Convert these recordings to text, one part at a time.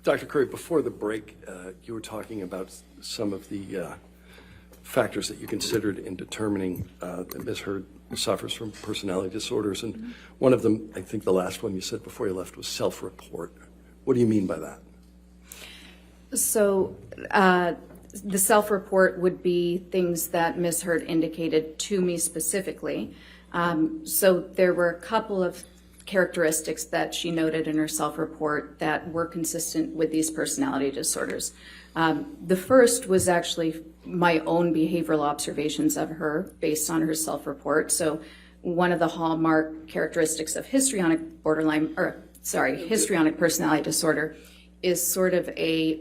Dr. Curry, before the break, you were talking about some of the factors that you considered in determining that Ms. Heard suffers from personality disorders. And one of them, I think the last one you said before you left, was self-report. What do you mean by that? So the self-report would be things that Ms. Heard indicated to me specifically. So there were a couple of characteristics that she noted in her self-report that were consistent with these personality disorders. The first was actually my own behavioral observations of her based on her self-report. So one of the hallmark characteristics of histrionic personality disorder is sort of a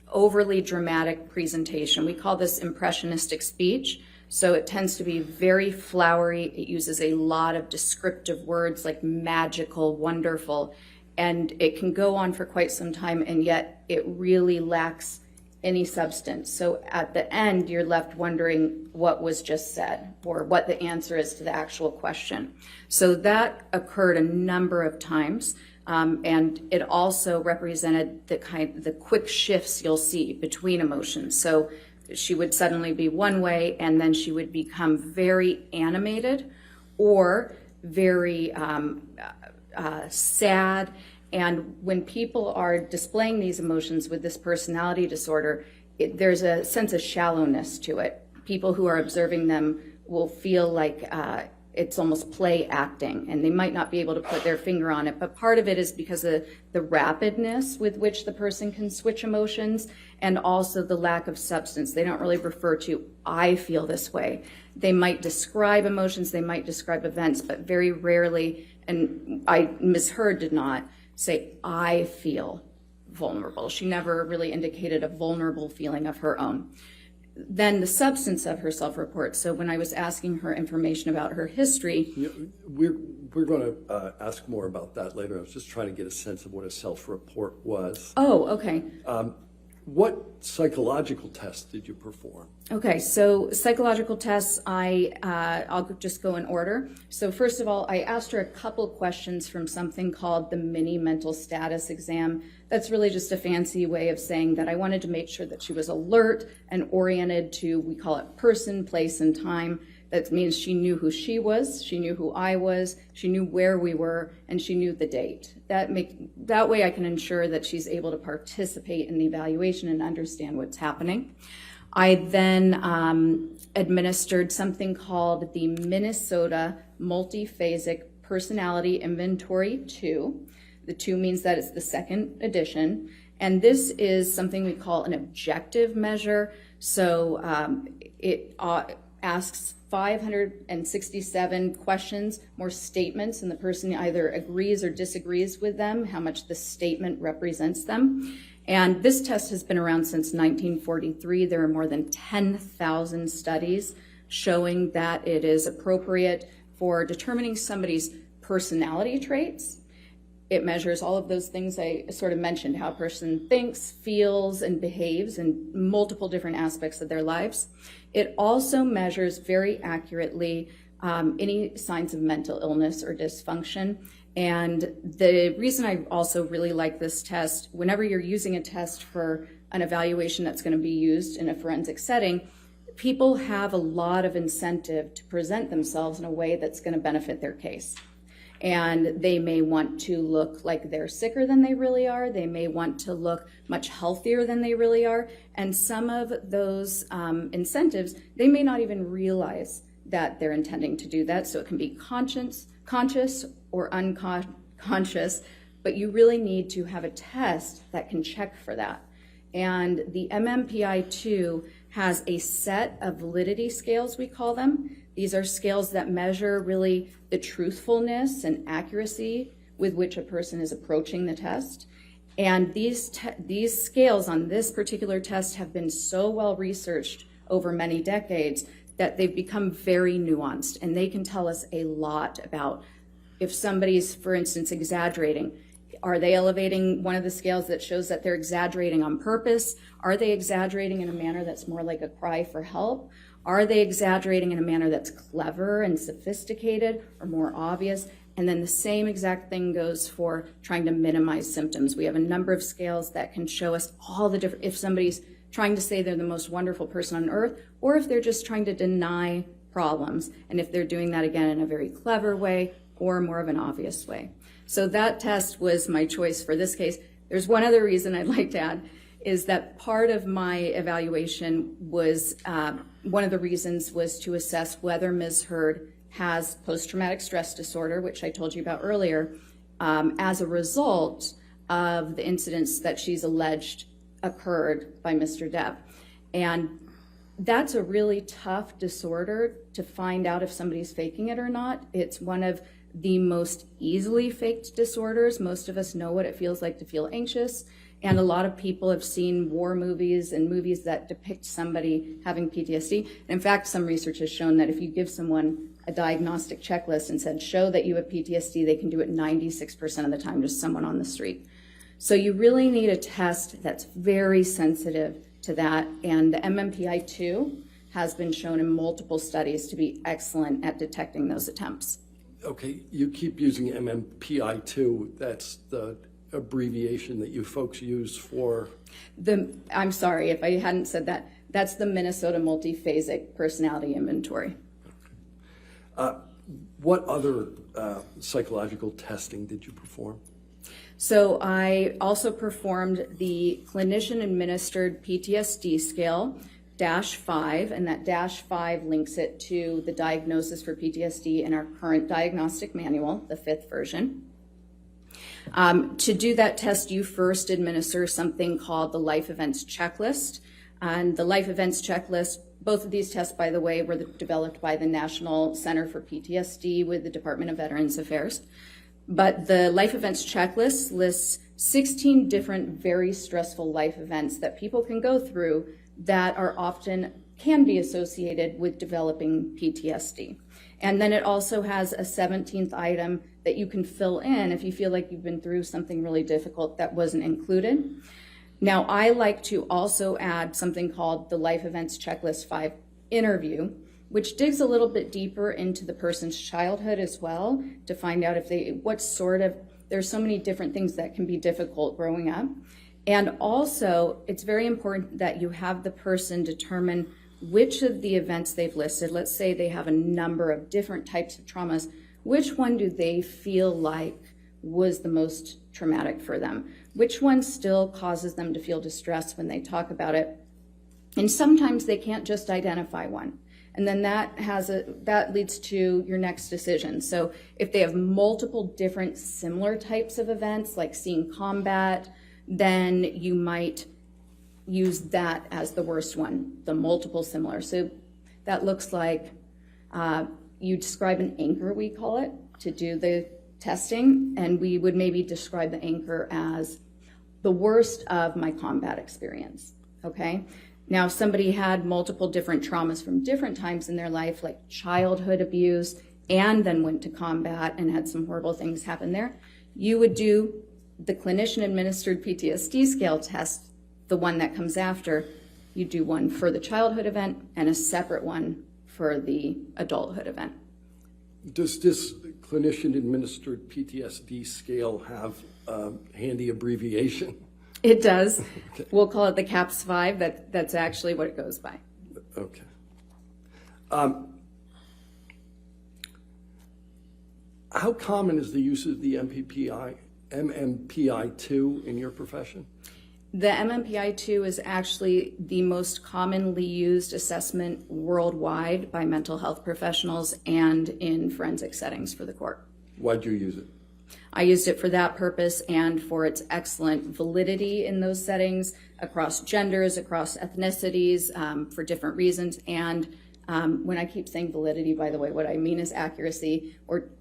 overly dramatic presentation. We call this impressionistic speech. So it tends to be very flowery. It uses a lot of descriptive words like magical, wonderful, and it can go on for quite some time, and yet it really lacks any substance. So at the end, you're left wondering what was just said or what the answer is to the actual question. So that occurred a number of times, and it also represented the quick shifts you'll see between emotions. So she would suddenly be one way, and then she would become very animated or very sad. And when people are displaying these emotions with this personality disorder, there's a sense of shallowness to it. People who are observing them will feel like it's almost play acting, and they might not be able to put their finger on it, but part of it is because of the rapidness with which the person can switch emotions, and also the lack of substance. They don't really refer to, I feel this way. They might describe emotions, they might describe events, but very rarely, and Ms. Heard did not say, I feel vulnerable. She never really indicated a vulnerable feeling of her own. Then the substance of her self-report. So when I was asking her information about her history. We're going to ask more about that later. I was just trying to get a sense of what a self-report was. Oh, okay. What psychological tests did you perform? Okay, so psychological tests, I'll just go in order. So first of all, I asked her a couple questions from something called the mini mental status exam. That's really just a fancy way of saying that I wanted to make sure that she was alert and oriented to, we call it person, place, and time. That means she knew who she was, she knew who I was, she knew where we were, and she knew the date. That way I can ensure that she's able to participate in the evaluation and understand what's happening. I then administered something called the Minnesota Multiphasic Personality Inventory 2. The 2 means that it's the second edition. And this is something we call an objective measure. So it asks 567 questions, more statements, and the person either agrees or disagrees with them, how much the statement represents them. And this test has been around since 1943. There are more than 10,000 studies showing that it is appropriate for determining somebody's personality traits. It measures all of those things I sort of mentioned, how a person thinks, feels, and behaves in multiple different aspects of their lives. It also measures very accurately any signs of mental illness or dysfunction. And the reason I also really like this test, whenever you're using a test for an evaluation that's going to be used in a forensic setting, people have a lot of incentive to present themselves in a way that's going to benefit their case. And they may want to look like they're sicker than they really are. They may want to look much healthier than they really are. And some of those incentives, they may not even realize that they're intending to do that. So it can be conscious or unconscious, but you really need to have a test that can check for that. And the MMPI-2 has a set of validity scales, we call them. These are scales that measure really the truthfulness and accuracy with which a person is approaching the test. And these scales on this particular test have been so well researched over many decades that they've become very nuanced, and they can tell us a lot about if somebody's, for instance, exaggerating. Are they elevating one of the scales that shows that they're exaggerating on purpose? Are they exaggerating in a manner that's more like a cry for help? Are they exaggerating in a manner that's clever and sophisticated or more obvious? And then the same exact thing goes for trying to minimize symptoms. We have a number of scales that can show us all the different, if somebody's trying to say they're the most wonderful person on earth, or if they're just trying to deny problems, and if they're doing that again in a very clever way or more of an obvious way. So that test was my choice for this case. There's one other reason I'd like to add, is that part of my evaluation was, one of the reasons was to assess whether Ms. Heard has post-traumatic stress disorder, which I told you about earlier, as a result of the incidents that she's alleged occurred by Mr. Depp. And that's a really tough disorder to find out if somebody's faking it or not. It's one of the most easily faked disorders. Most of us know what it feels like to feel anxious. And a lot of people have seen war movies and movies that depict somebody having PTSD. And in fact, some research has shown that if you give someone a diagnostic checklist and said, show that you have PTSD, they can do it 96% of the time, just someone on the street. So you really need a test that's very sensitive to that. And the MMPI-2 has been shown in multiple studies to be excellent at detecting those attempts. Okay, you keep using MMPI-2. That's the abbreviation that you folks use for? I'm sorry if I hadn't said that. That's the Minnesota Multiphasic Personality Inventory. What other psychological testing did you perform? So I also performed the clinician-administered PTSD scale, -5, and that -5 links it to the diagnosis for PTSD in our current diagnostic manual, the 5th version. To do that test, you first administer something called the Life Events Checklist. And the Life Events Checklist, both of these tests, by the way, were developed by the National Center for PTSD with the Department of Veterans Affairs. But the Life Events Checklist lists 16 different very stressful life events that people can go through that are often can be associated with developing PTSD. And then it also has a 17th item that you can fill in if you feel like you've been through something really difficult that wasn't included. Now, I like to also add something called the Life Events Checklist 5 interview, which digs a little bit deeper into the person's childhood as well to find out if there's so many different things that can be difficult growing up. And also, it's very important that you have the person determine which of the events they've listed, let's say they have a number of different types of traumas, which one do they feel like was the most traumatic for them? Which one still causes them to feel distressed when they talk about it? And sometimes they can't just identify one. And then that leads to your next decision. So if they have multiple different similar types of events, like seeing combat, then you might use that as the worst one, the multiple similar. So that looks like you describe an anchor, we call it, to do the testing, and we would maybe describe the anchor as the worst of my combat experience, okay? Now, if somebody had multiple different traumas from different times in their life, like childhood abuse, and then went to combat and had some horrible things happen there, you would do the clinician-administered PTSD scale test, the one that comes after. You do one for the childhood event and a separate one for the adulthood event. Does this clinician-administered PTSD scale have a handy abbreviation? It does. Okay. We'll call it the CAPS-5. That's actually what it goes by. Okay. How common is the use of the MMPI-2 in your profession? The MMPI-2 is actually the most commonly used assessment worldwide by mental health professionals and in forensic settings for the court. Why'd you use it? I used it for that purpose and for its excellent validity in those settings across genders, across ethnicities, for different reasons. And when I keep saying validity, by the way, what I mean is accuracy,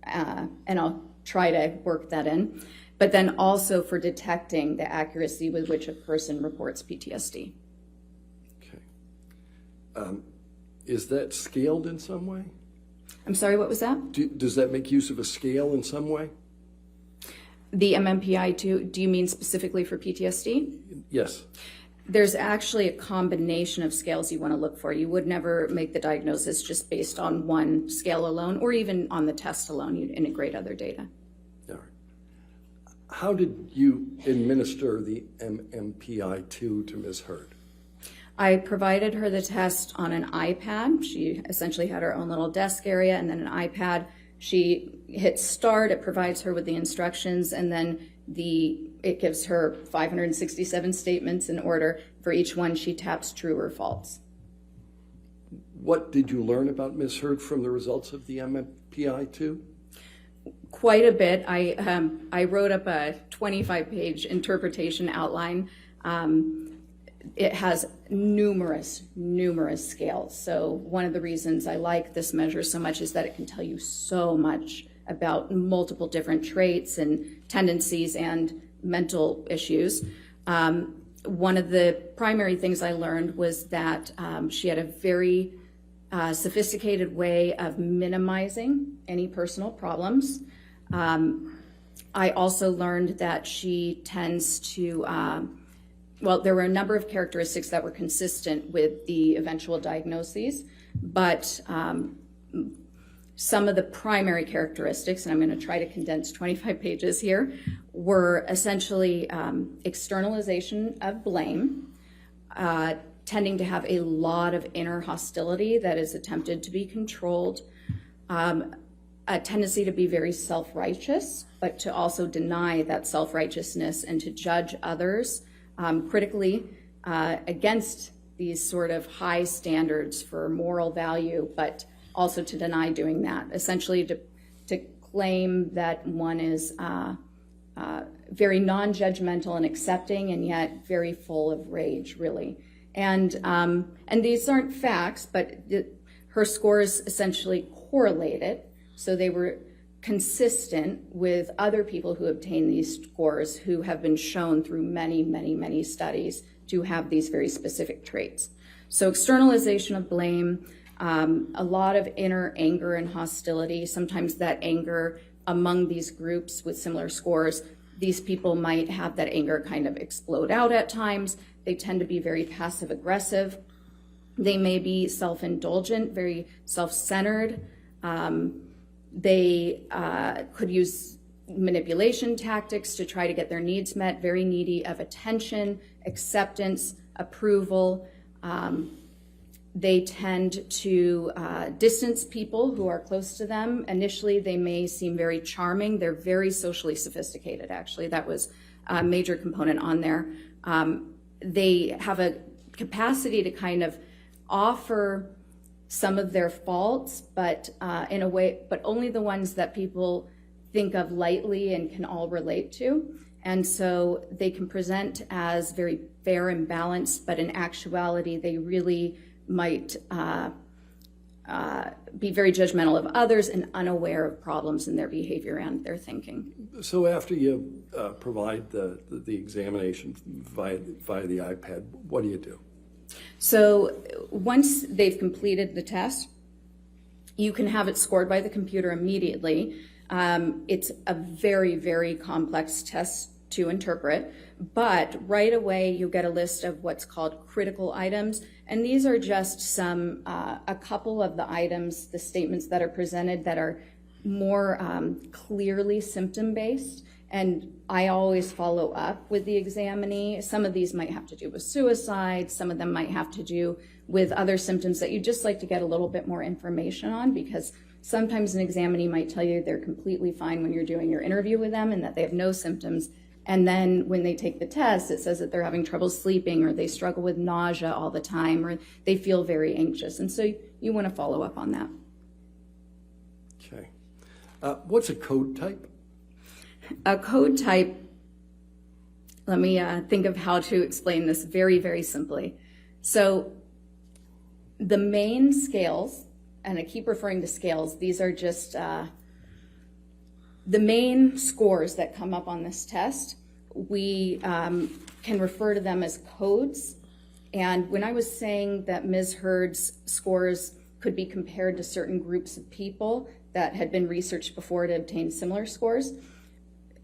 and I'll try to work that in. But then also for detecting the accuracy with which a person reports PTSD. Okay. Is that scaled in some way? I'm sorry, what was that? Does that make use of a scale in some way? The MMPI-2, do you mean specifically for PTSD? Yes. There's actually a combination of scales you want to look for. You would never make the diagnosis just based on one scale alone, or even on the test alone. You'd integrate other data. All right. How did you administer the MMPI-2 to Ms. Hurd? I provided her the test on an iPad. She essentially had her own little desk area and then an iPad. She hits start, it provides her with the instructions, and then it gives her 567 statements in order. For each one, she taps true or false. What did you learn about Ms. Hurd from the results of the MMPI-2? Quite a bit. I wrote up a 25-page interpretation outline. It has numerous scales. So one of the reasons I like this measure so much is that it can tell you so much about multiple different traits and tendencies and mental issues. One of the primary things I learned was that she had a very sophisticated way of minimizing any personal problems. I also learned that she tends to, well, there were a number of characteristics that were consistent with the eventual diagnoses, but some of the primary characteristics, and I'm going to try to condense 25 pages here, were essentially externalization of blame, tending to have a lot of inner hostility that is attempted to be controlled, a tendency to be very self-righteous, but to also deny that self-righteousness and to judge others critically against these sort of high standards for moral value, but also to deny doing that, essentially to claim that one is very non-judgmental and accepting and yet very full of rage, really. And these aren't facts, but her scores essentially correlated, so they were consistent with other people who obtained these scores who have been shown through many studies to have these very specific traits. So externalization of blame, a lot of inner anger and hostility, sometimes that anger among these groups with similar scores, these people might have that anger kind of explode out at times. They tend to be very passive aggressive. They may be self-indulgent, very self-centered. They could use manipulation tactics to try to get their needs met, very needy of attention, acceptance, approval. They tend to distance people who are close to them. Initially, they may seem very charming. They're very socially sophisticated, actually. That was a major component on there. They have a capacity to kind of offer some of their faults, but in a way, but only the ones that people think of lightly and can all relate to. And so they can present as very fair and balanced, but in actuality, they really might be very judgmental of others and unaware of problems in their behavior and their thinking. So after you provide the examination via the iPad, what do you do? So once they've completed the test, you can have it scored by the computer immediately. It's a very complex test to interpret, but right away you get a list of what's called critical items, and these are just some, a couple of the items, the statements that are presented that are more clearly symptom-based, and I always follow up with the examinee. Some of these might have to do with suicide, some of them might have to do with other symptoms that you just like to get a little bit more information on, because sometimes an examinee might tell you they're completely fine when you're doing your interview with them and that they have no symptoms. And then when they take the test, it says that they're having trouble sleeping, or they struggle with nausea all the time, or they feel very anxious. And so you want to follow up on that. Okay. What's a code type? A code type, let me think of how to explain this very simply. So the main scales, and I keep referring to scales, these are just the main scores that come up on this test. We can refer to them as codes. And when I was saying that Ms. Hurd's scores could be compared to certain groups of people that had been researched before to obtain similar scores,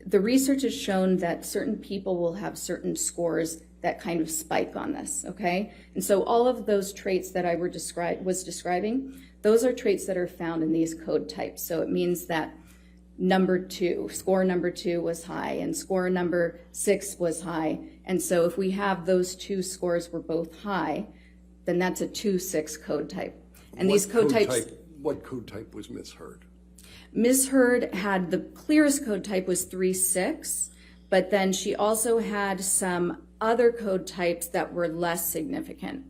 the research has shown that certain people will have certain scores that kind of spike on this, okay? And so all of those traits that I was describing, those are traits that are found in these code types. So it means that score number two was high, and score number 6 was high. And so if we have those two scores were both high, then that's a 2-6 code type. And these code types... What code type was misheard? Misheard had the clearest code type was 3-6, but then she also had some other code types that were less significant.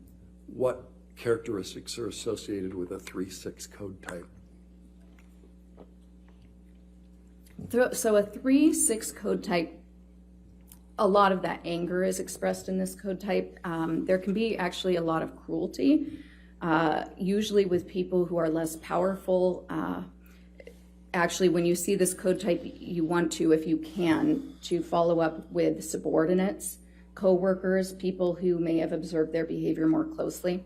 What characteristics are associated with a 3-6 code type? So a 3-6 code type, a lot of that anger is expressed in this code type. There can be actually a lot of cruelty, usually with people who are less powerful. Actually, when you see this code type, you want to, if you can, to follow up with subordinates, co-workers, people who may have observed their behavior more closely.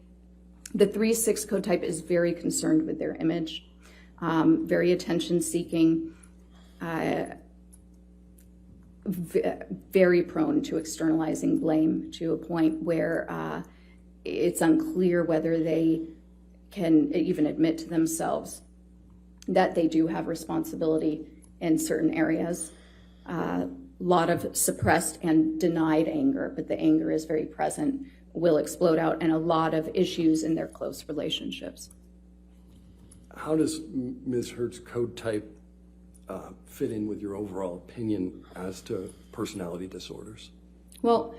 The 3-6 code type is very concerned with their image, very attention-seeking, very prone to externalizing blame to a point where it's unclear whether they can even admit to themselves that they do have responsibility in certain areas. A lot of suppressed and denied anger, but the anger is very present, will explode out, and a lot of issues in their close relationships. How does Ms. Hurd's code type fit in with your overall opinion as to personality disorders? Well,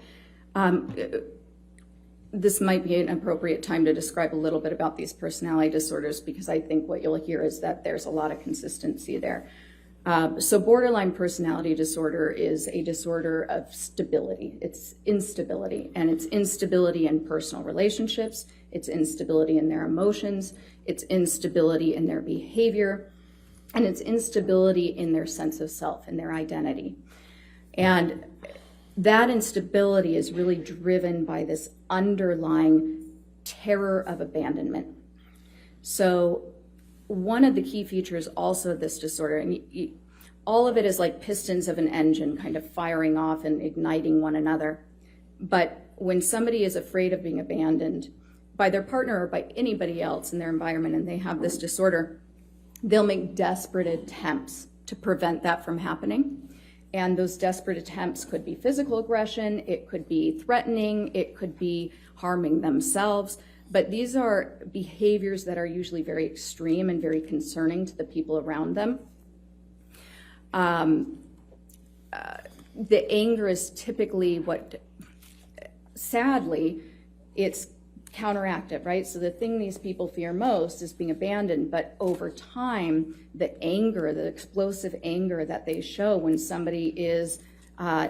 this might be an appropriate time to describe a little bit about these personality disorders, because I think what you'll hear is that there's a lot of consistency there. So borderline personality disorder is a disorder of stability. It's instability, and it's instability in personal relationships. It's instability in their emotions. It's instability in their behavior, and it's instability in their sense of self and their identity. And that instability is really driven by this underlying terror of abandonment. So one of the key features also of this disorder, and all of it is like pistons of an engine kind of firing off and igniting one another. But when somebody is afraid of being abandoned by their partner or by anybody else in their environment, and they have this disorder, they'll make desperate attempts to prevent that from happening. And those desperate attempts could be physical aggression, it could be threatening, it could be harming themselves. But these are behaviors that are usually very extreme and very concerning to the people around them. The anger is typically what, sadly, it's counteractive, right? So the thing these people fear most is being abandoned, but over time, the anger, the explosive anger that they show when somebody is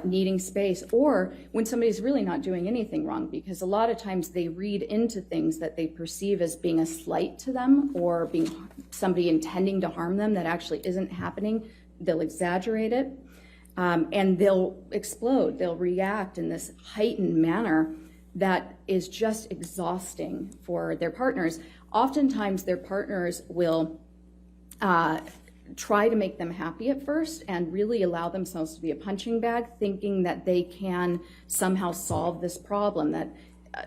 needing space, or when somebody's really not doing anything wrong, because a lot of times they read into things that they perceive as being a slight to them or being somebody intending to harm them that actually isn't happening. They'll exaggerate it, and they'll explode. They'll react in this heightened manner that is just exhausting for their partners. Oftentimes their partners will try to make them happy at first and really allow themselves to be a punching bag, thinking that they can somehow solve this problem, that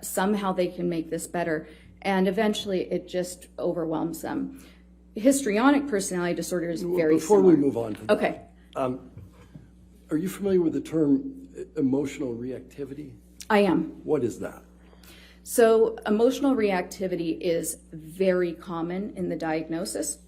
somehow they can make this better. And eventually it just overwhelms them. Histrionic personality disorder is very Before similar. we move on to that, Okay. Are you familiar with the term emotional reactivity? I am. What is that? So emotional reactivity is very common in the diagnosis.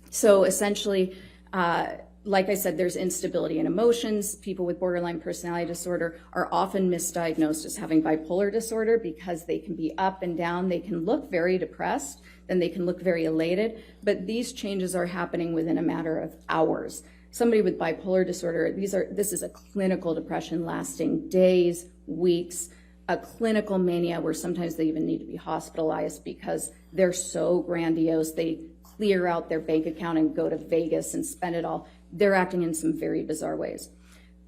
So essentially, like I said, there's instability in emotions. People with borderline personality disorder are often misdiagnosed as having bipolar disorder because they can be up and down. They can look very depressed, then they can look very elated, but these changes are happening within a matter of hours. Somebody with bipolar disorder, this is a clinical depression lasting days, weeks, a clinical mania where sometimes they even need to be hospitalized because they're so grandiose. They clear out their bank account and go to Vegas and spend it all. They're acting in some very bizarre ways.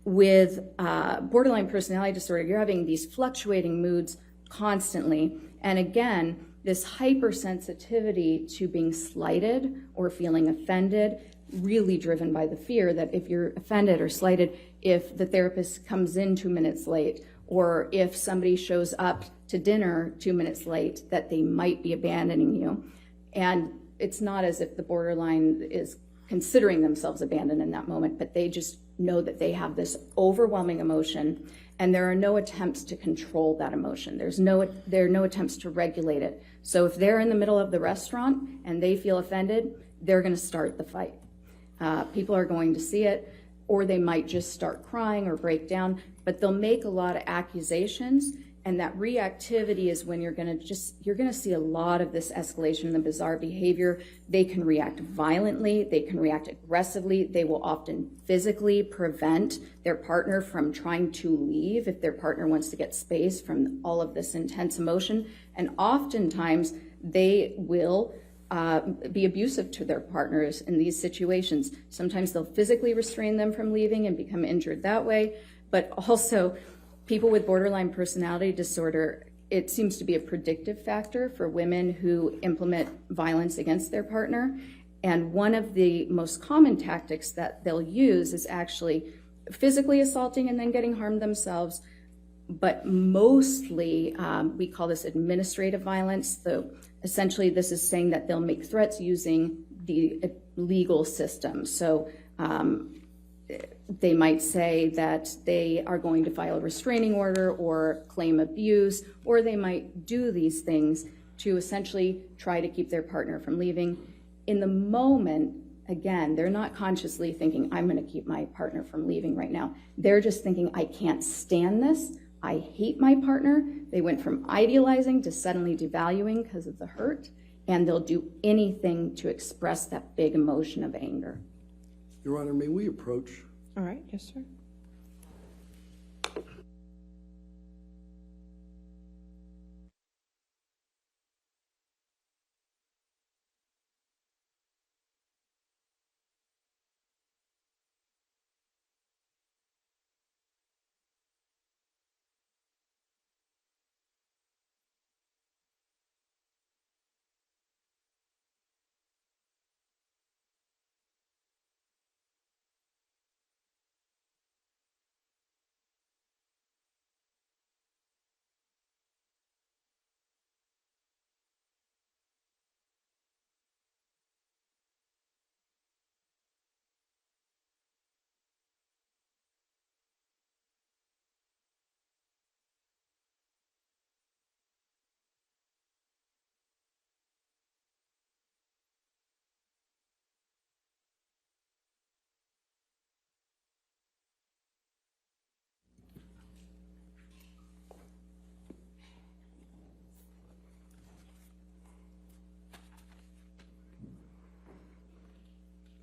With borderline personality disorder, you're having these fluctuating moods constantly. And again, this hypersensitivity to being slighted or feeling offended, really driven by the fear that if you're offended or slighted, if the therapist comes in 2 minutes late, or if somebody shows up to dinner 2 minutes late, that they might be abandoning you. And it's not as if the borderline is considering themselves abandoned in that moment, but they just know that they have this overwhelming emotion, and there are no attempts to control that emotion. There are no attempts to regulate it. So if they're in the middle of the restaurant and they feel offended, they're going to start the fight. People are going to see it, or they might just start crying or break down, but they'll make a lot of accusations, and that reactivity is when you're going to see a lot of this escalation in the bizarre behavior. They can react violently, they can react aggressively, they will often physically prevent their partner from trying to leave if their partner wants to get space from all of this intense emotion, and oftentimes they will be abusive to their partners in these situations. Sometimes they'll physically restrain them from leaving and become injured that way, but also people with borderline personality disorder, it seems to be a predictive factor for women who implement violence against their partner. And one of the most common tactics that they'll use is actually physically assaulting and then getting harmed themselves. But mostly, we call this administrative violence. So essentially, this is saying that they'll make threats using the legal system. So they might say that they are going to file a restraining order or claim abuse, or they might do these things to essentially try to keep their partner from leaving. In the moment, again, they're not consciously thinking, I'm going to keep my partner from leaving right now. They're just thinking, I can't stand this. I hate my partner. They went from idealizing to suddenly devaluing because of the hurt, and they'll do anything to express that big emotion of anger. Your Honor, may we approach? All right, yes, sir.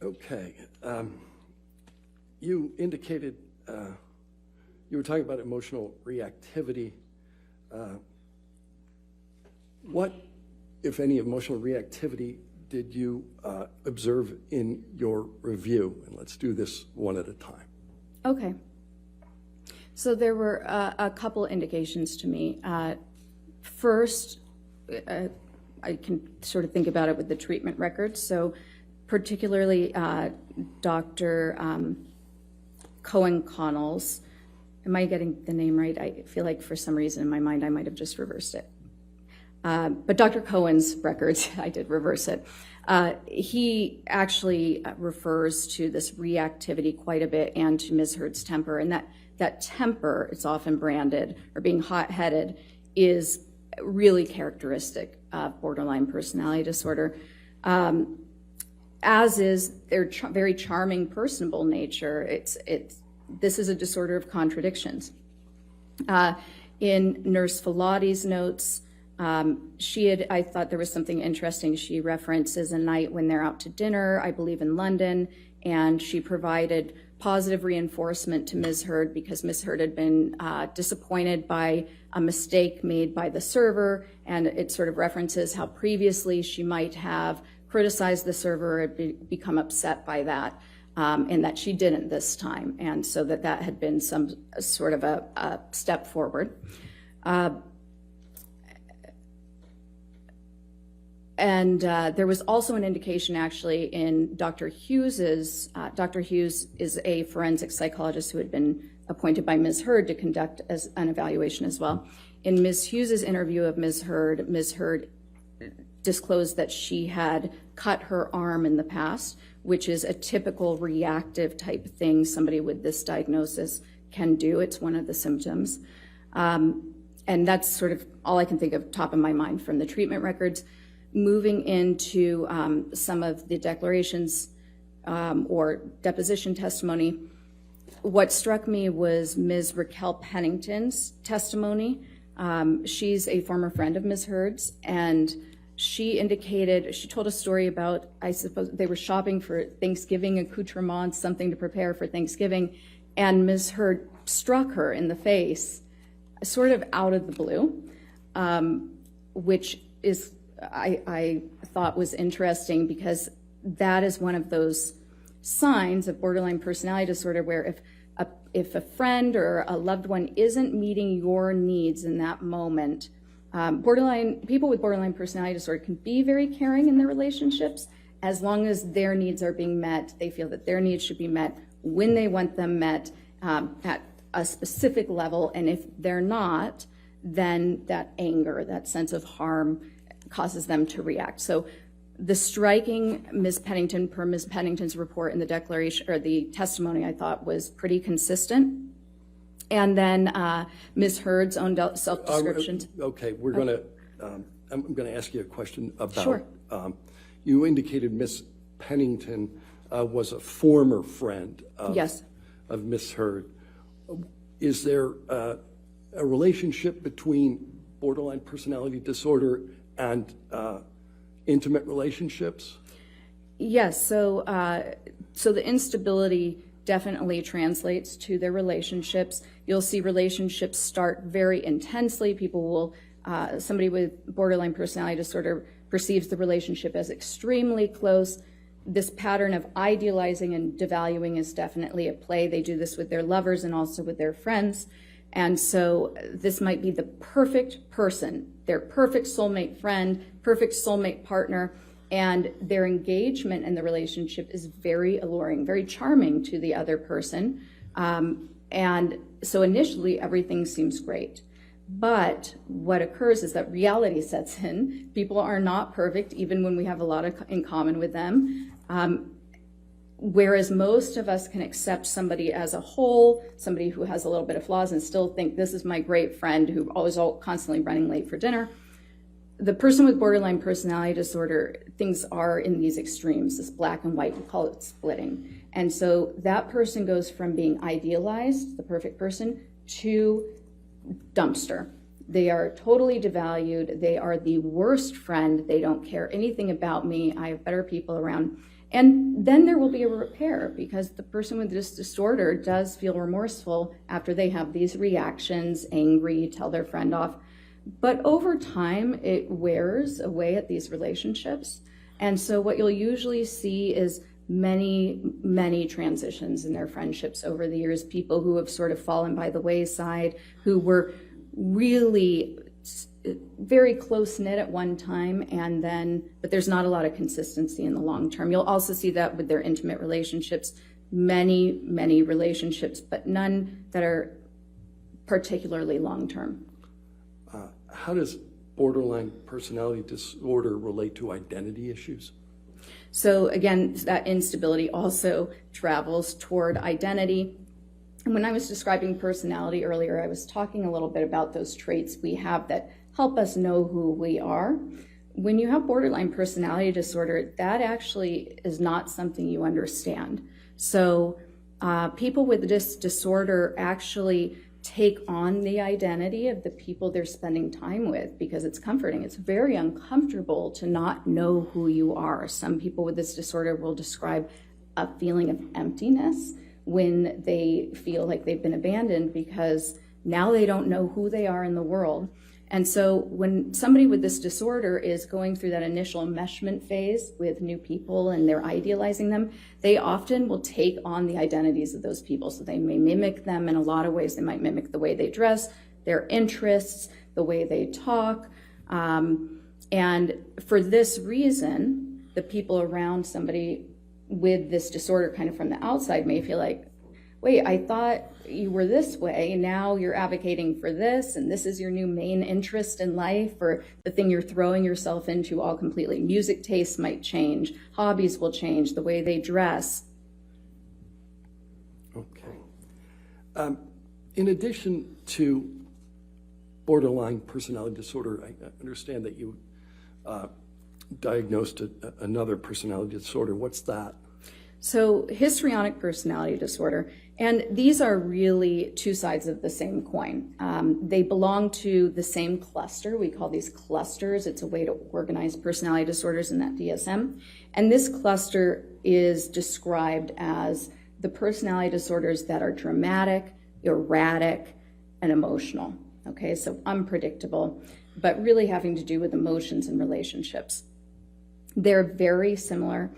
Okay. You indicated you were talking about emotional reactivity. What, if any, emotional reactivity did you observe in your review? And let's do this one at a time. Okay. So there were a couple indications to me. First, I can sort of think about it with the treatment records. So particularly Dr. Cohen-Connell's, am I getting the name right? I feel like for some reason in my mind I might have just reversed it. But Dr. Cohen's records, I did reverse it. He actually refers to this reactivity quite a bit and to Ms. Heard's temper. And that temper, it's often branded, or being hot-headed, is really characteristic of borderline personality disorder. As is their very charming, personable nature. This is a disorder of contradictions. In Nurse Filati's notes, I thought there was something interesting. She references a night when they're out to dinner, I believe in London, and she provided positive reinforcement to Ms. Heard because Ms. Heard had been disappointed by a mistake made by the server, and it sort of references how previously she might have criticized the server or become upset by that, and that she didn't this time, and so that had been some sort of a step forward. There was also an indication actually in Dr. Hughes's, Dr. Hughes is a forensic psychologist who had been appointed by Ms. Heard to conduct as an evaluation as well. In Ms. Hughes's interview of Ms. Heard disclosed that she had cut her arm in the past, which is a typical reactive type thing somebody with this diagnosis can do. It's one of the symptoms. And that's sort of all I can think of top of my mind from the treatment records. Moving into some of the declarations or deposition testimony, what struck me was Ms. Raquel Pennington's testimony. She's a former friend of Ms. Heard's, and she told a story about, I suppose, they were shopping for Thanksgiving accoutrements, something to prepare for Thanksgiving, and Ms. Heard struck her in the face, sort of out of the blue, which is, I thought was interesting because that is one of those signs of borderline personality disorder where if a friend or a loved one isn't meeting your needs in that moment, people with borderline personality disorder can be very caring in their relationships as long as their needs are being met. They feel that their needs should be met when they want them met at a specific level, and if they're not, then that anger, that sense of harm causes them to react. So the striking Ms. Pennington, per Ms. Pennington's report in the declaration or the testimony, I thought was pretty consistent. And then Ms. Heard's own self-descriptions. Okay, we're going to, I'm going to ask you a question about, Sure. You indicated Ms. Pennington was a former friend of, Yes. of Ms. Heard. Is there a relationship between borderline personality disorder and intimate relationships? Yes, so the instability definitely translates to their relationships. You'll see relationships start very intensely. People will, somebody with borderline personality disorder perceives the relationship as extremely close. This pattern of idealizing and devaluing is definitely at play. They do this with their lovers and also with their friends. And so this might be the perfect person, their perfect soulmate friend, perfect soulmate partner, and their engagement in the relationship is very alluring, very charming to the other person. And so initially everything seems great. But what occurs is that reality sets in. People are not perfect, even when we have a lot in common with them. Whereas most of us can accept somebody as a whole, somebody who has a little bit of flaws, and still think this is my great friend who always constantly running late for dinner. The person with borderline personality disorder, things are in these extremes, this black and white, we call it splitting. And so that person goes from being idealized, the perfect person, to dumpster. They are totally devalued. They are the worst friend. They don't care anything about me. I have better people around. And then there will be a repair because the person with this disorder does feel remorseful after they have these reactions, angry, tell their friend off. But over time, it wears away at these relationships. And so what you'll usually see is many, many transitions in their friendships over the years, people who have sort of fallen by the wayside, who were really very close-knit at one time, and then, but there's not a lot of consistency in the long term. You'll also see that with their intimate relationships, many, many relationships, but none that are particularly long-term. How does borderline personality disorder relate to identity issues? So again, that instability also travels toward identity. And when I was describing personality earlier, I was talking a little bit about those traits we have that help us know who we are. When you have borderline personality disorder, that actually is not something you understand. So people with this disorder actually take on the identity of the people they're spending time with because it's comforting. It's very uncomfortable to not know who you are. Some people with this disorder will describe a feeling of emptiness when they feel like they've been abandoned because now they don't know who they are in the world. And so when somebody with this disorder is going through that initial enmeshment phase with new people and they're idealizing them, they often will take on the identities of those people. So they may mimic them in a lot of ways. They might mimic the way they dress, their interests, the way they talk. And for this reason, the people around somebody with this disorder kind of from the outside may feel like, wait, I thought you were this way, now you're advocating for this, and this is your new main interest in life, or the thing you're throwing yourself into all completely. Music tastes might change, hobbies will change, the way they dress. Okay. In addition to borderline personality disorder, I understand that you diagnosed another personality disorder. What's that? So histrionic personality disorder, and these are really two sides of the same coin. They belong to the same cluster. We call these clusters. It's a way to organize personality disorders in that DSM. And this cluster is described as the personality disorders that are dramatic, erratic, and emotional. Okay, so unpredictable, but really having to do with emotions and relationships. They're very similar.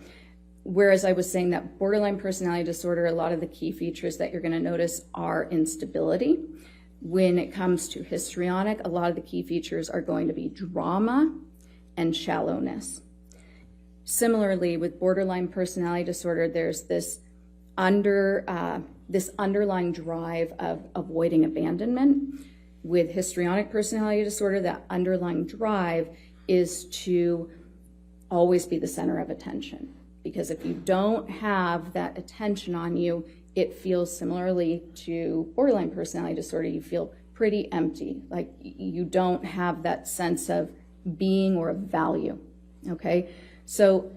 Whereas I was saying that borderline personality disorder, a lot of the key features that you're going to notice are instability. When it comes to histrionic, a lot of the key features are going to be drama and shallowness. Similarly, with borderline personality disorder, there's this underlying drive of avoiding abandonment. With histrionic personality disorder, that underlying drive is to always be the center of attention. Because if you don't have that attention on you, it feels similarly to borderline personality disorder, you feel pretty empty, like you don't have that sense of being or of value, okay? So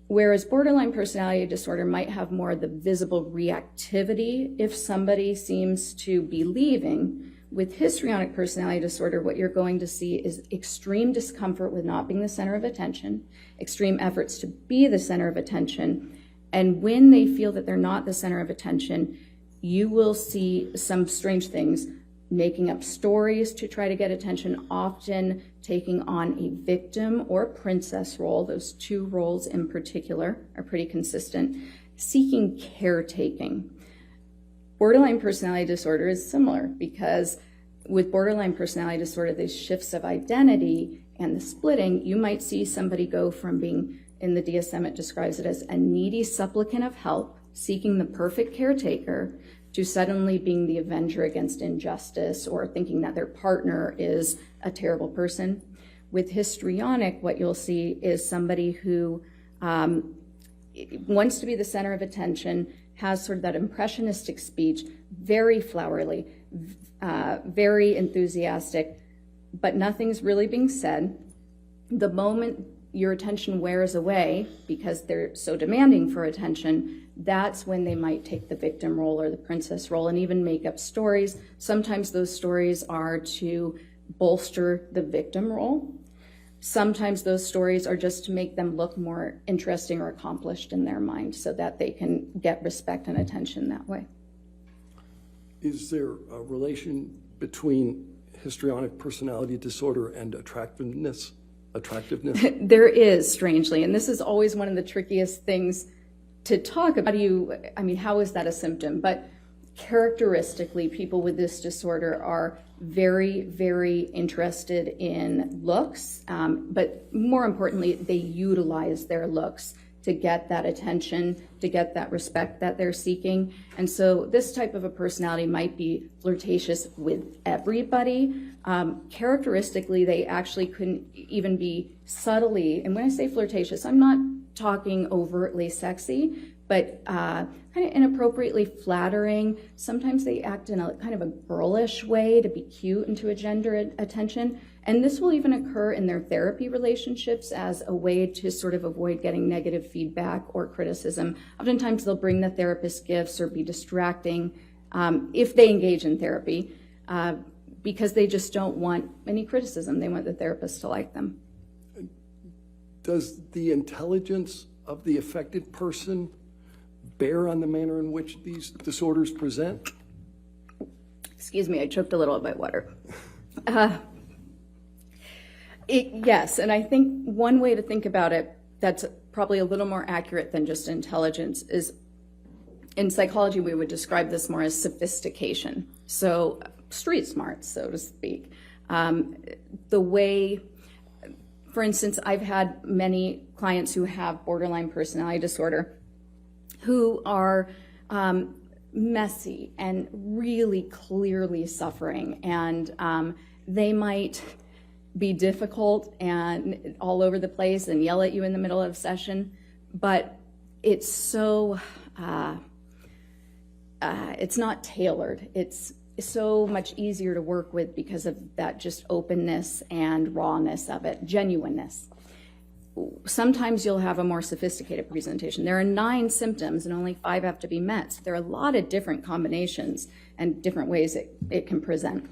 whereas borderline personality disorder might have more of the visible reactivity if somebody seems to be leaving, with histrionic personality disorder, what you're going to see is extreme discomfort with not being the center of attention, extreme efforts to be the center of attention, and when they feel that they're not the center of attention, you will see some strange things, making up stories to try to get attention, often taking on a victim or princess role. Those two roles in particular are pretty consistent. Seeking caretaking. Borderline personality disorder is similar because with borderline personality disorder, these shifts of identity and the splitting, you might see somebody go from being, in the DSM it describes it as a needy supplicant of help, seeking the perfect caretaker, to suddenly being the avenger against injustice or thinking that their partner is a terrible person. With histrionic, what you'll see is somebody who wants to be the center of attention, has sort of that impressionistic speech, very flowery, very enthusiastic, but nothing's really being said. The moment your attention wears away, because they're so demanding for attention, that's when they might take the victim role or the princess role and even make up stories. Sometimes those stories are to bolster the victim role. Sometimes those stories are just to make them look more interesting or accomplished in their mind so that they can get respect and attention that way. Is there a relation between histrionic personality disorder and attractiveness? There is, strangely, and this is always one of the trickiest things to talk about. How is that a symptom? But characteristically, people with this disorder are very, very interested in looks, but more importantly, they utilize their looks to get that attention, to get that respect that they're seeking. And so this type of a personality might be flirtatious with everybody. Characteristically, they actually couldn't even be subtly, and when I say flirtatious, I'm not talking overtly sexy, but kind of inappropriately flattering. Sometimes they act in a kind of a girlish way to be cute and to engender attention. And this will even occur in their therapy relationships as a way to sort of avoid getting negative feedback or criticism. Oftentimes they'll bring the therapist gifts or be distracting if they engage in therapy because they just don't want any criticism. They want the therapist to like them. Does the intelligence of the affected person bear on the manner in which these disorders present? Excuse me, I choked a little at my water. Yes, and I think one way to think about it that's probably a little more accurate than just intelligence is, in psychology, we would describe this more as sophistication. So street smart, so to speak. The way for instance, I've had many clients who have borderline personality disorder who are messy and really clearly suffering, and they might be difficult and all over the place and yell at you in the middle of a session, but it's so, it's not tailored. It's so much easier to work with because of that just openness and rawness of it, genuineness. Sometimes you'll have a more sophisticated presentation. There are 9 symptoms and only 5 have to be met. So there are a lot of different combinations and different ways it can present.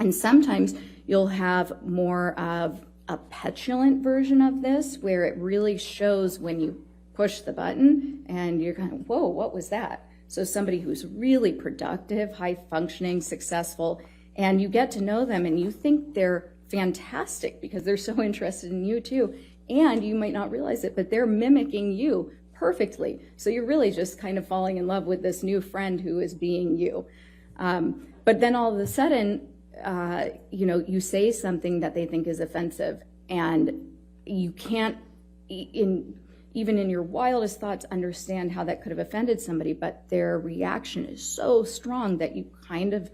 And sometimes you'll have more of a petulant version of this, where it really shows when you push the button and you're kind of, whoa, what was that? So somebody who's really productive, high functioning, successful, and you get to know them and you think they're fantastic because they're so interested in you too. And you might not realize it, but they're mimicking you perfectly. So you're really just kind of falling in love with this new friend who is being you. But then all of a sudden, you say something that they think is offensive, and you can't, even in your wildest thoughts, understand how that could have offended somebody, but their reaction is so strong that you kind of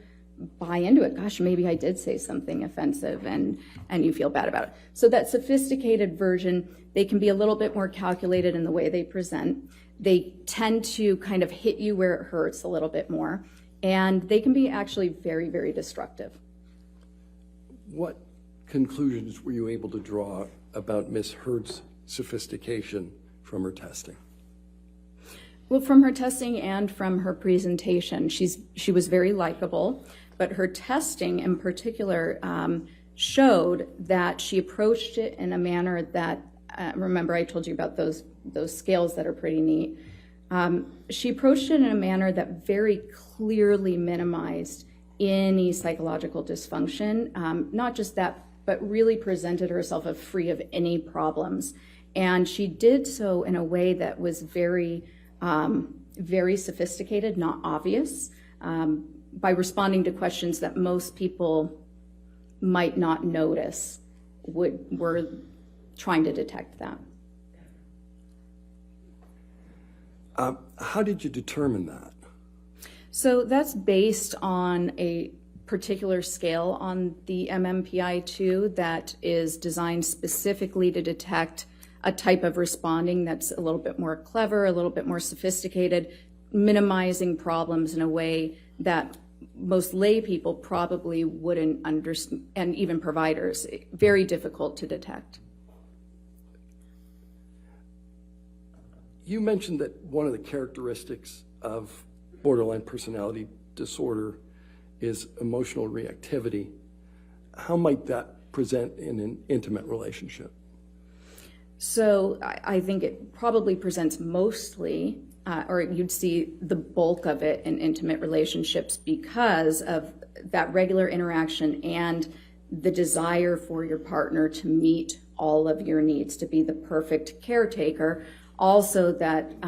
buy into it. Gosh, maybe I did say something offensive, and you feel bad about it. So that sophisticated version, they can be a little bit more calculated in the way they present. They tend to kind of hit you where it hurts a little bit more, and they can be actually very, very destructive. What conclusions were you able to draw about Ms. Heard's sophistication from her testing? Well, from her testing and from her presentation, she was very likable, but her testing in particular showed that she approached it in a manner that, remember I told you about those scales that are pretty neat. She approached it in a manner that very clearly minimized any psychological dysfunction, not just that, but really presented herself as free of any problems. And she did so in a way that was very, very sophisticated, not obvious, by responding to questions that most people might not notice were trying to detect that. How did you determine that? So that's based on a particular scale on the MMPI-2 that is designed specifically to detect a type of responding that's a little bit more clever, a little bit more sophisticated, minimizing problems in a way that most lay people probably wouldn't understand, and even providers, very difficult to detect. You mentioned that one of the characteristics of borderline personality disorder is emotional reactivity. How might that present in an intimate relationship? So I think it probably presents mostly, or you'd see the bulk of it in intimate relationships because of that regular interaction and the desire for your partner to meet all of your needs, to be the perfect caretaker. Also that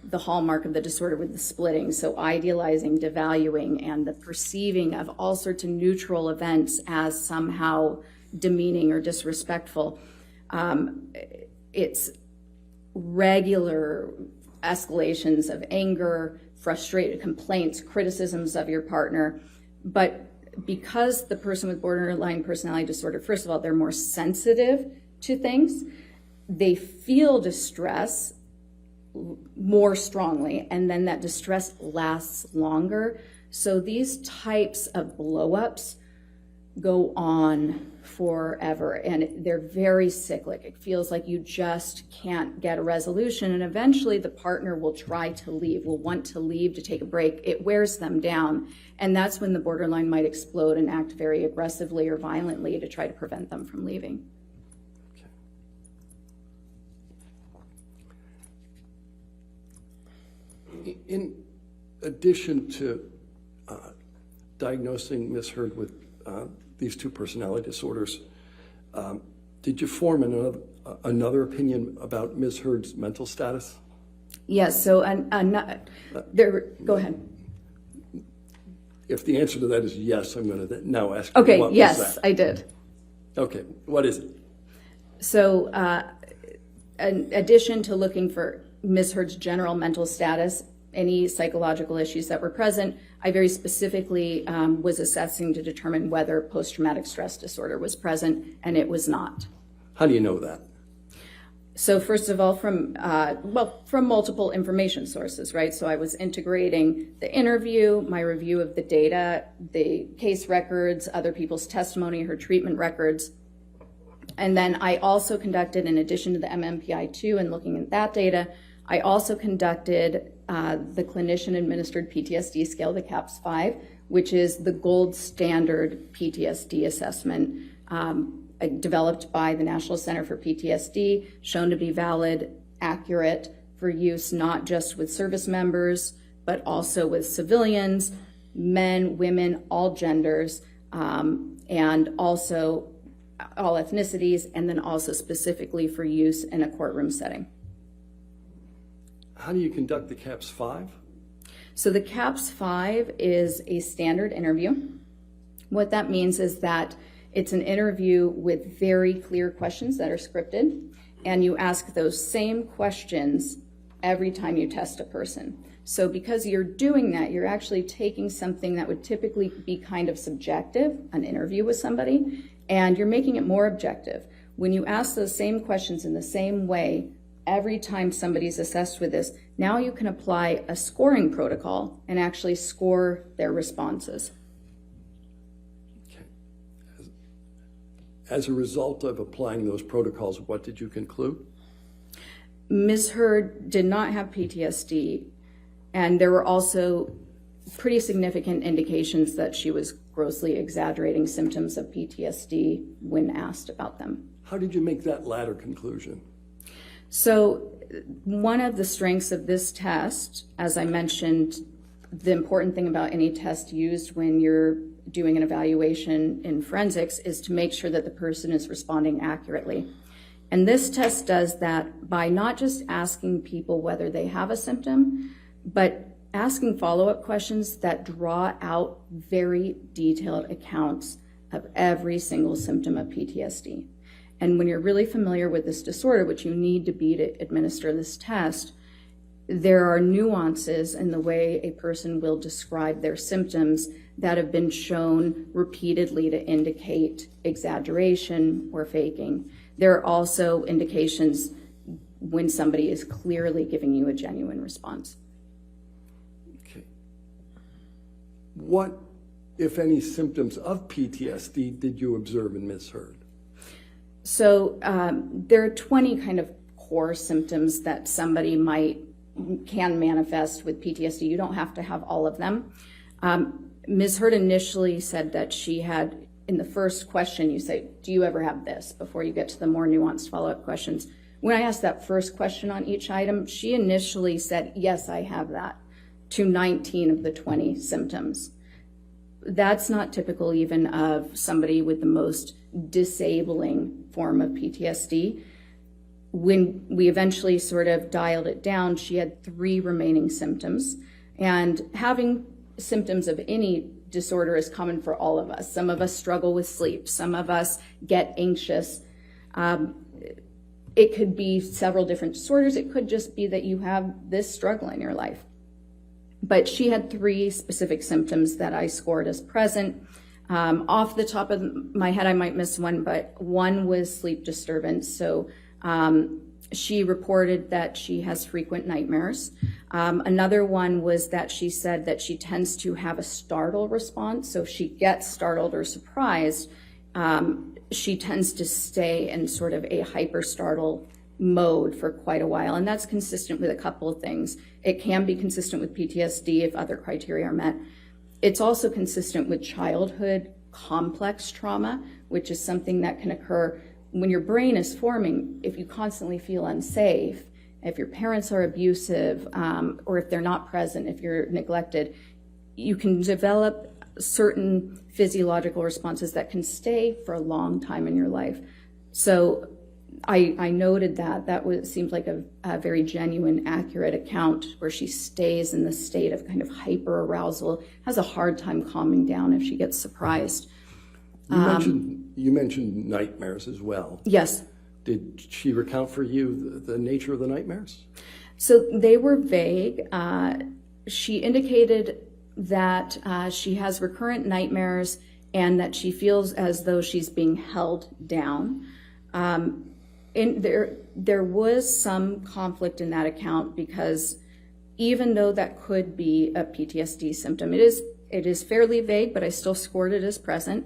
the hallmark of the disorder with the splitting, so idealizing, devaluing, and the perceiving of all sorts of neutral events as somehow demeaning or disrespectful. It's regular escalations of anger, frustrated complaints, criticisms of your partner. But because the person with borderline personality disorder, first of all, they're more sensitive to things, they feel distress more strongly, and then that distress lasts longer. So these types of blow-ups go on forever, and they're very cyclic. It feels like you just can't get a resolution, and eventually the partner will try to leave, will want to leave to take a break. It wears them down, and that's when the borderline might explode and act very aggressively or violently to try to prevent them from leaving. In addition to diagnosing Ms. Heard with these two personality disorders, did you form another opinion about Ms. Heard's mental status? Yes, so go ahead. If the answer to that is yes, I'm going to now ask you, Okay, what yes, was that? I did. Okay, what is it? So in addition to looking for Ms. Heard's general mental status, any psychological issues that were present, I very specifically was assessing to determine whether post-traumatic stress disorder was present, and it was not. How do you know that? So first of all, from multiple information sources, right? So I was integrating the interview, my review of the data, the case records, other people's testimony, her treatment records. And then I also conducted, in addition to the MMPI-2 and looking at that data, I also conducted the clinician-administered PTSD scale, the CAPS-5, which is the gold standard PTSD assessment developed by the National Center for PTSD, shown to be valid, accurate, for use not just with service members, but also with civilians, men, women, all genders, and also all ethnicities, and then also specifically for use in a courtroom setting. How do you conduct the CAPS-5? So the CAPS-5 is a standard interview. What that means is that it's an interview with very clear questions that are scripted, and you ask those same questions every time you test a person. So because you're doing that, you're actually taking something that would typically be kind of subjective, an interview with somebody, and you're making it more objective. When you ask those same questions in the same way every time somebody's assessed with this, now you can apply a scoring protocol and actually score their responses. Okay. As a result of applying those protocols, what did you conclude? Ms. Heard did not have PTSD, and there were also pretty significant indications that she was grossly exaggerating symptoms of PTSD when asked about them. How did you make that latter conclusion? So one of the strengths of this test, as I mentioned, the important thing about any test used when you're doing an evaluation in forensics is to make sure that the person is responding accurately. And this test does that by not just asking people whether they have a symptom, but asking follow-up questions that draw out very detailed accounts of every single symptom of PTSD. And when you're really familiar with this disorder, which you need to be to administer this test, there are nuances in the way a person will describe their symptoms that have been shown repeatedly to indicate exaggeration or faking. There are also indications when somebody is clearly giving you a genuine response. Okay. What, if any, symptoms of PTSD did you observe in Ms. Heard? So there are 20 kind of core symptoms that somebody can manifest with PTSD. You don't have to have all of them. Ms. Heard initially said that she had, in the first question, you say, do you ever have this, before you get to the more nuanced follow-up questions. When I asked that first question on each item, she initially said, yes, I have that, to 19 of the 20 symptoms. That's not typical even of somebody with the most disabling form of PTSD. When we eventually sort of dialed it down, she had 3 remaining symptoms. And having symptoms of any disorder is common for all of us. Some of us struggle with sleep. Some of us get anxious. It could be several different disorders. It could just be that you have this struggle in your life. But she had 3 specific symptoms that I scored as present. Off the top of my head, I might miss one, but one was sleep disturbance. So she reported that she has frequent nightmares. Another one was that she said that she tends to have a startle response. So if she gets startled or surprised, she tends to stay in sort of a hyper startle mode for quite a while. And that's consistent with a couple of things. It can be consistent with PTSD if other criteria are met. It's also consistent with childhood complex trauma, which is something that can occur when your brain is forming. If you constantly feel unsafe, if your parents are abusive, or if they're not present, if you're neglected, you can develop certain physiological responses that can stay for a long time in your life. So I noted that seemed like a very genuine, accurate account where she stays in the state of kind of hyper arousal, has a hard time calming down if she gets surprised. You mentioned nightmares as well. Yes. Did she recount for you the nature of the nightmares? So they were vague. She indicated that she has recurrent nightmares and that she feels as though she's being held down. There was some conflict in that account because even though that could be a PTSD symptom, it is fairly vague, but I still scored it as present.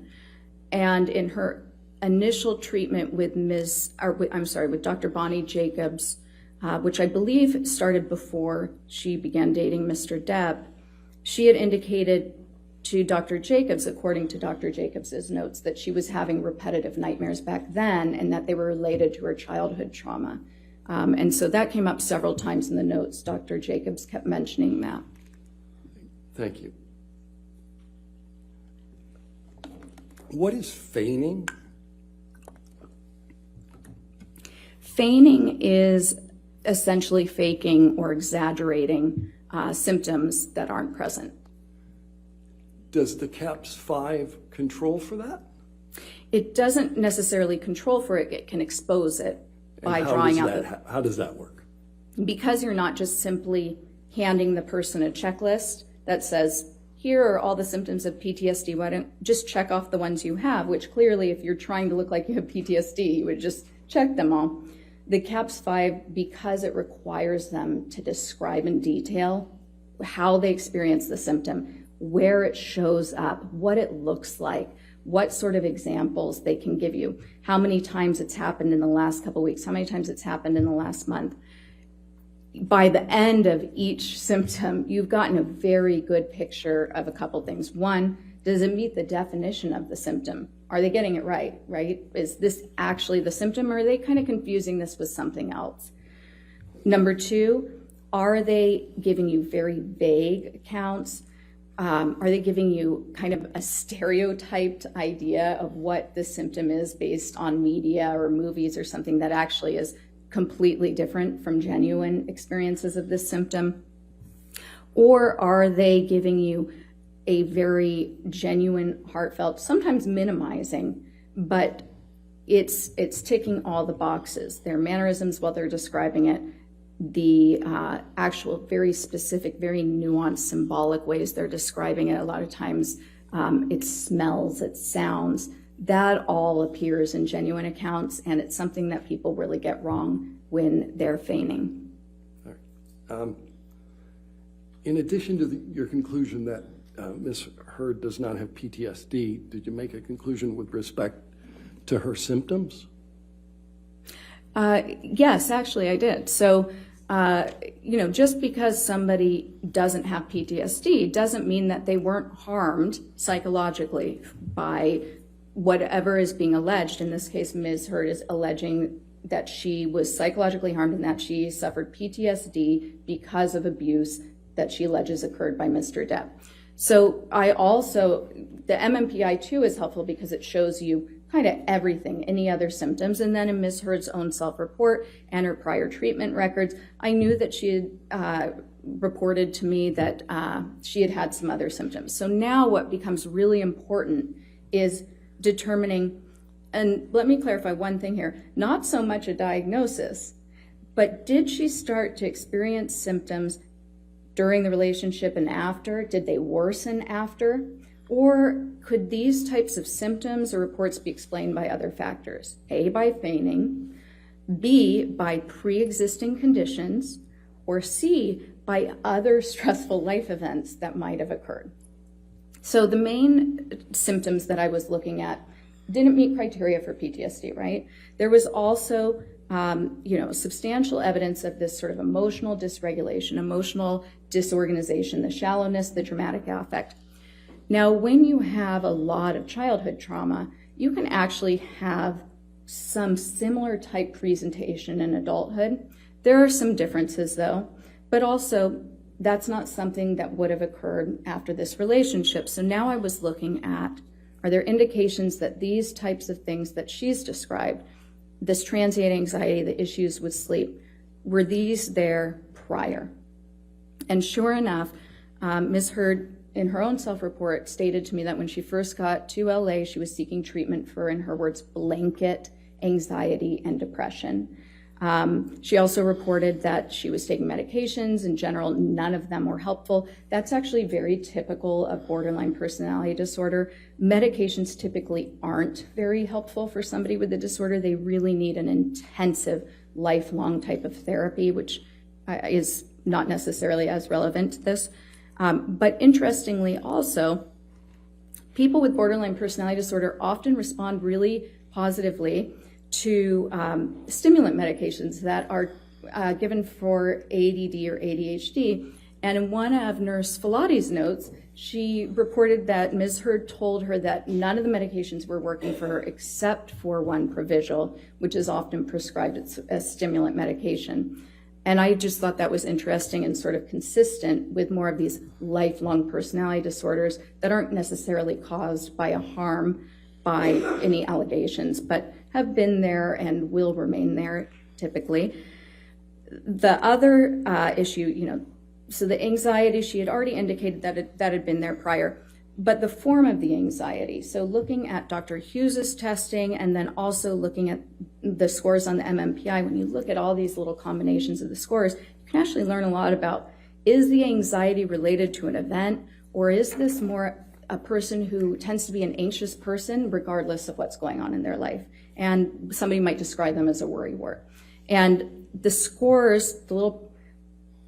And in her initial treatment with with Dr. Bonnie Jacobs, which I believe started before she began dating Mr. Depp, she had indicated to Dr. Jacobs, according to Dr. Jacobs's notes, that she was having repetitive nightmares back then and that they were related to her childhood trauma. And so that came up several times in the notes. Dr. Jacobs kept mentioning that. Thank you. What is feigning? Feigning is essentially faking or exaggerating symptoms that aren't present. Does the CAPS-5 control for that? It doesn't necessarily control for it. It can expose it by drawing out. How does that work? Because you're not just simply handing the person a checklist that says, here are all the symptoms of PTSD. Why don't just check off the ones you have, which clearly if you're trying to look like you have PTSD, you would just check them all. The CAPS-5, because it requires them to describe in detail how they experience the symptom, where it shows up, what it looks like, what sort of examples they can give you, how many times it's happened in the last couple of weeks, how many times it's happened in the last month. By the end of each symptom, you've gotten a very good picture of a couple things. One, does it meet the definition of the symptom? Are they getting it right? Is this actually the symptom, or are they kind of confusing this with something else? Number two, are they giving you very vague accounts? Are they giving you kind of a stereotyped idea of what the symptom is based on media or movies or something that actually is completely different from genuine experiences of this symptom? Or are they giving you a very genuine, heartfelt, sometimes minimizing, but it's ticking all the boxes? Their mannerisms while they're describing it, the actual very specific, very nuanced, symbolic ways they're describing it. A lot of times it smells, it sounds. That all appears in genuine accounts, and it's something that people really get wrong when they're feigning. All right. In addition to your conclusion that Ms. Heard does not have PTSD, did you make a conclusion with respect to her symptoms? Yes, actually I did. So, just because somebody doesn't have PTSD doesn't mean that they weren't harmed psychologically by whatever is being alleged. In this case, Ms. Heard is alleging that she was psychologically harmed and that she suffered PTSD because of abuse that she alleges occurred by Mr. Depp. So the MMPI-2 is helpful because it shows you kind of everything, any other symptoms. And then in Ms. Heard's own self-report and her prior treatment records, I knew that she had reported to me that she had had some other symptoms. So now what becomes really important is determining, and let me clarify one thing here, not so much a diagnosis, but did she start to experience symptoms during the relationship and after? Did they worsen after? Or could these types of symptoms or reports be explained by other factors? A, by feigning, B, by pre-existing conditions, or C, by other stressful life events that might have occurred. So the main symptoms that I was looking at didn't meet criteria for PTSD, right? There was also substantial evidence of this sort of emotional dysregulation, emotional disorganization, the shallowness, the dramatic affect. Now, when you have a lot of childhood trauma, you can actually have some similar type presentation in adulthood. There are some differences though, but also that's not something that would have occurred after this relationship. So now I was looking at, are there indications that these types of things that she's described, this transient anxiety, the issues with sleep, were these there prior? And sure enough, Ms. Heard, in her own self-report, stated to me that when she first got to LA, she was seeking treatment for, in her words, blanket anxiety and depression. She also reported that she was taking medications. In general, none of them were helpful. That's actually very typical of borderline personality disorder. Medications typically aren't very helpful for somebody with the disorder. They really need an intensive, lifelong type of therapy, which is not necessarily as relevant to this. But interestingly also, people with borderline personality disorder often respond really positively to stimulant medications that are given for ADD or ADHD. And in one of Nurse Filati's notes, she reported that Ms. Hurd told her that none of the medications were working for her except for one Provigil, which is often prescribed as stimulant medication. And I just thought that was interesting and sort of consistent with more of these lifelong personality disorders that aren't necessarily caused by a harm by any allegations, but have been there and will remain there typically. The other issue, so the anxiety, she had already indicated that had been there prior, but the form of the anxiety. So looking at Dr. Hughes's testing and then also looking at the scores on the MMPI, when you look at all these little combinations of the scores, you can actually learn a lot about, is the anxiety related to an event, or is this more a person who tends to be an anxious person regardless of what's going on in their life? And somebody might describe them as a worrywart. And the scores, the little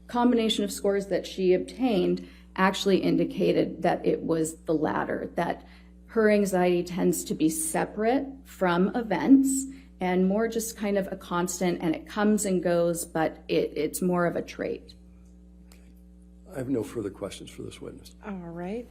combination of scores that she obtained actually indicated that it was the latter, that her anxiety tends to be separate from events and more just kind of a constant, and it comes and goes, but it's more of a trait. I have no further questions for this witness. All right.